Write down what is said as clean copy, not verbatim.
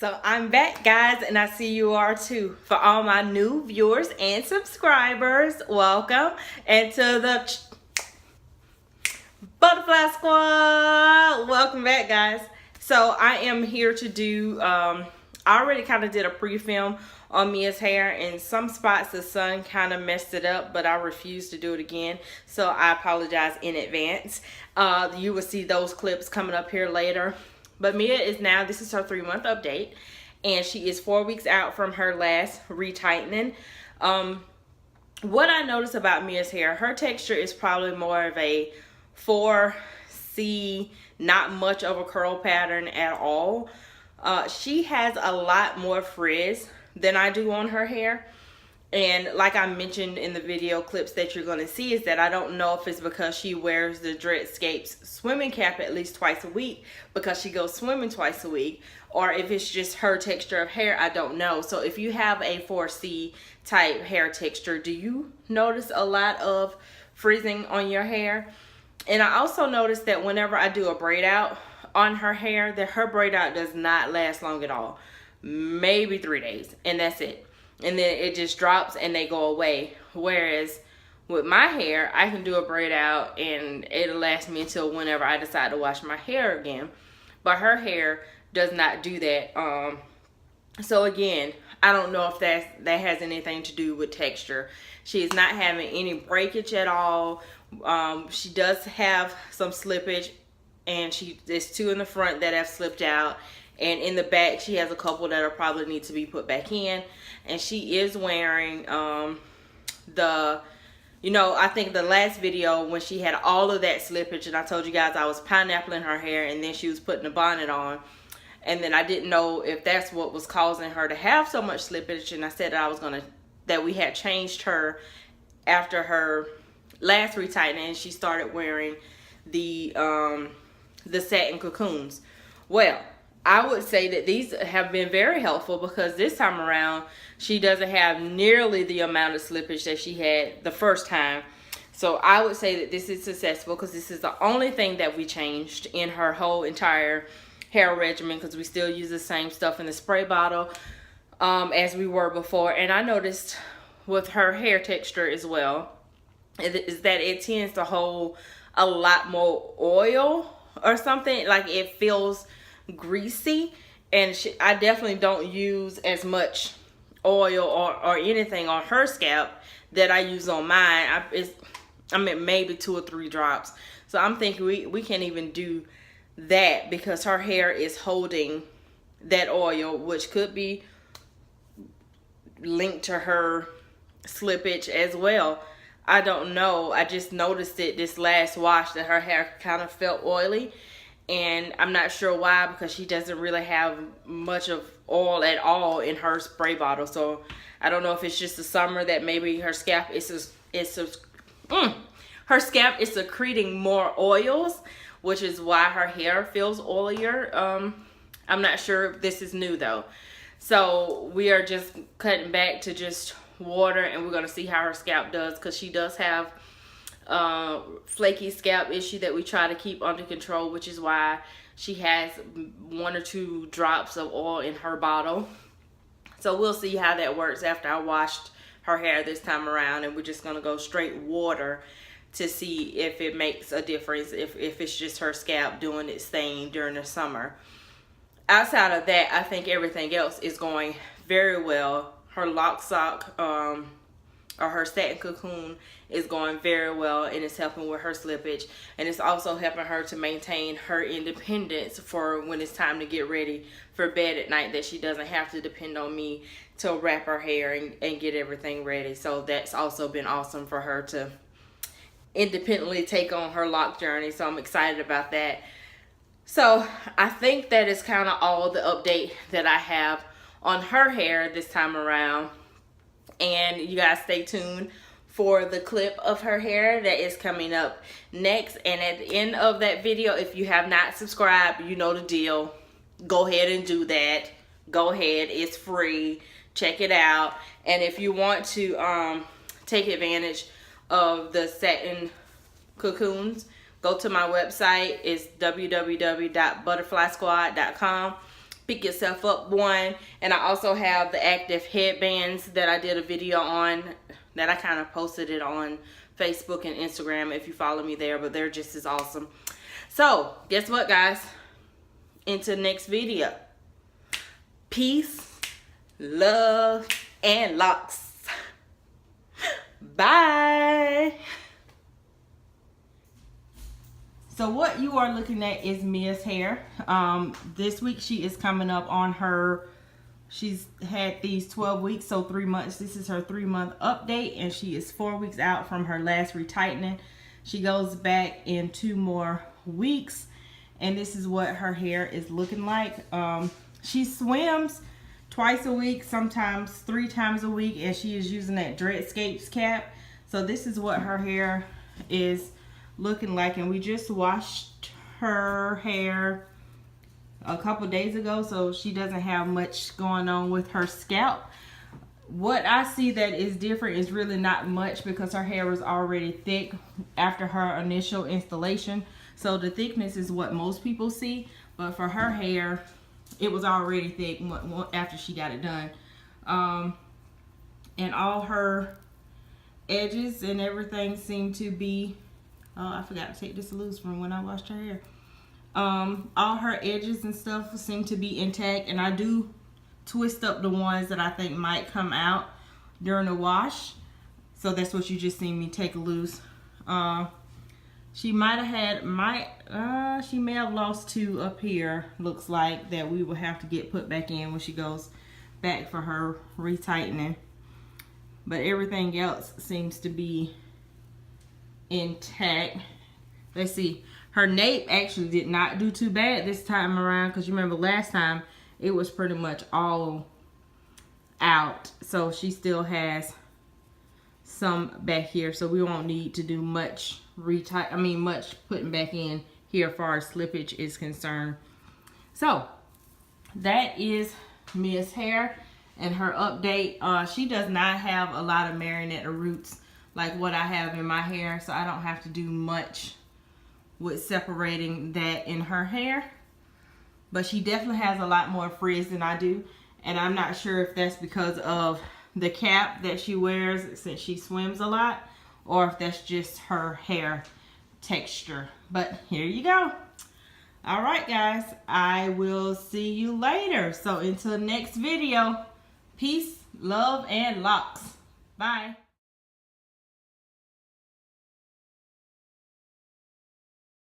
So I'm back, guys, and I see you are too. For all my new viewers and subscribers, welcome. And to the Butterfly Squad, welcome back, guys. So I am here to do, I already kind of did a pre-film on Mia's hair. In some spots the sun kind of messed it up, but I refuse to do it again. So I apologize in advance. You will see those clips coming up here later. But Mia is now, this is her 3-month update, and she is 4 weeks out from her last retightening. What I noticed about Mia's hair, her texture is probably more of a 4C, not much of a curl pattern at all. She has a lot more frizz than I do on her hair. And like I mentioned in the video clips that you're going to see, is that I don't know if it's because she wears the Dreadscapes swimming cap at least twice a week because she goes swimming twice a week, or if it's just her texture of hair. I don't know. So if you have a 4C type hair texture, do you notice a lot of frizzing on your hair? And I also noticed that whenever I do a braid out on her hair, that her braid out does not last long at all. Maybe 3 days, and that's it. And then it just drops and they go away. Whereas with my hair, I can do a braid out and it'll last me until whenever I decide to wash my hair again. But her hair does not do that. So again, I don't know if that has anything to do with texture. She is not having any breakage at all. She does have some slippage, and there's 2 in the front that have slipped out. And in the back, she has a couple that'll probably need to be put back in. And she is wearing I think the last video when she had all of that slippage, and I told you guys I was pineappling her hair, and then she was putting a bonnet on. And then I didn't know if that's what was causing her to have so much slippage. And I said that we had changed her after her last retightening, and she started wearing the satin cocoons. Well, I would say that these have been very helpful because this time around, she doesn't have nearly the amount of slippage that she had the first time. So I would say that this is successful because this is the only thing that we changed in her whole entire hair regimen, because we still use the same stuff in the spray bottle as we were before. And I noticed with her hair texture as well, is that it tends to hold a lot more oil or something. Like it feels greasy, and I definitely don't use as much oil or anything on her scalp that I use on mine. I mean maybe 2 or 3 drops. So I'm thinking we can't even do that because her hair is holding that oil, which could be linked to her slippage as well. I don't know. I just noticed it this last wash that her hair kind of felt oily. And I'm not sure why, because she doesn't really have much of oil at all in her spray bottle. So I don't know if it's just the summer that maybe her scalp is secreting more oils, which is why her hair feels oilier. I'm not sure if this is new though. So we are just cutting back to just water, and we're going to see how her scalp does, because she does have flaky scalp issue that we try to keep under control, which is why she has 1 or 2 drops of oil in her bottle. So we'll see how that works after I washed her hair this time around, and we're just going to go straight water to see if it makes a difference, if it's just her scalp doing its thing during the summer. Outside of that, I think everything else is going very well. Her lock sock or her satin cocoon is going very well, and it's helping with her slippage, and it's also helping her to maintain her independence for when it's time to get ready for bed at night, that she doesn't have to depend on me to wrap her hair and get everything ready. So that's also been awesome for her to independently take on her lock journey. So I'm excited about that. So I think that is kind of all the update that I have on her hair this time around. And you guys stay tuned for the clip of her hair that is coming up next. And at the end of that video, if you have not subscribed, you know the deal. Go ahead and do that. Go ahead, it's free. Check it out. And if you want to take advantage of the satin cocoons, go to my website. It's www.butterflysquad.com. pick yourself up one. And I also have the active headbands that I did a video on, that I kind of posted it on Facebook and Instagram if you follow me there, but they're just as awesome. So guess what, guys? Into the next video. Peace, love, and locks. Bye. So what you are looking at is Mia's hair. This week she is coming up on her, she's had these 12 weeks, so 3 months. This is her 3-month update, and she is 4 weeks out from her last retightening. She goes back in 2 more weeks, and this is what her hair is looking like. She swims twice a week, sometimes 3 times a week, and she is using that Dreadscapes cap. So this is what her hair is looking like, and we just washed her hair a couple days ago, so she doesn't have much going on with her scalp. What I see that is different is really not much, because her hair was already thick after her initial installation. So the thickness is what most people see, but for her hair, it was already thick after she got it done. And all her edges and everything seem to be, I forgot to take this loose from when I washed her hair. All her edges and stuff seem to be intact, and I do twist up the ones that I think might come out during the wash. So that's what you just seen me take loose. She might have had, she may have lost 2 up here, looks like, that we will have to get put back in when she goes back for her retightening. But everything else seems to be intact. Let's see, her nape actually did not do too bad this time around, because you remember last time it was pretty much all out. So she still has some back here, so we won't need to do much much putting back in here as far as slippage is concerned. So that is Mia's hair and her update. She does not have a lot of marionette roots like what I have in my hair, so I don't have to do much with separating that in her hair. But she definitely has a lot more frizz than I do, and I'm not sure if that's because of the cap that she wears since she swims a lot, or if that's just her hair texture. But here you go. All right, guys, I will see you later. So until next video, peace, love, and locks. Bye.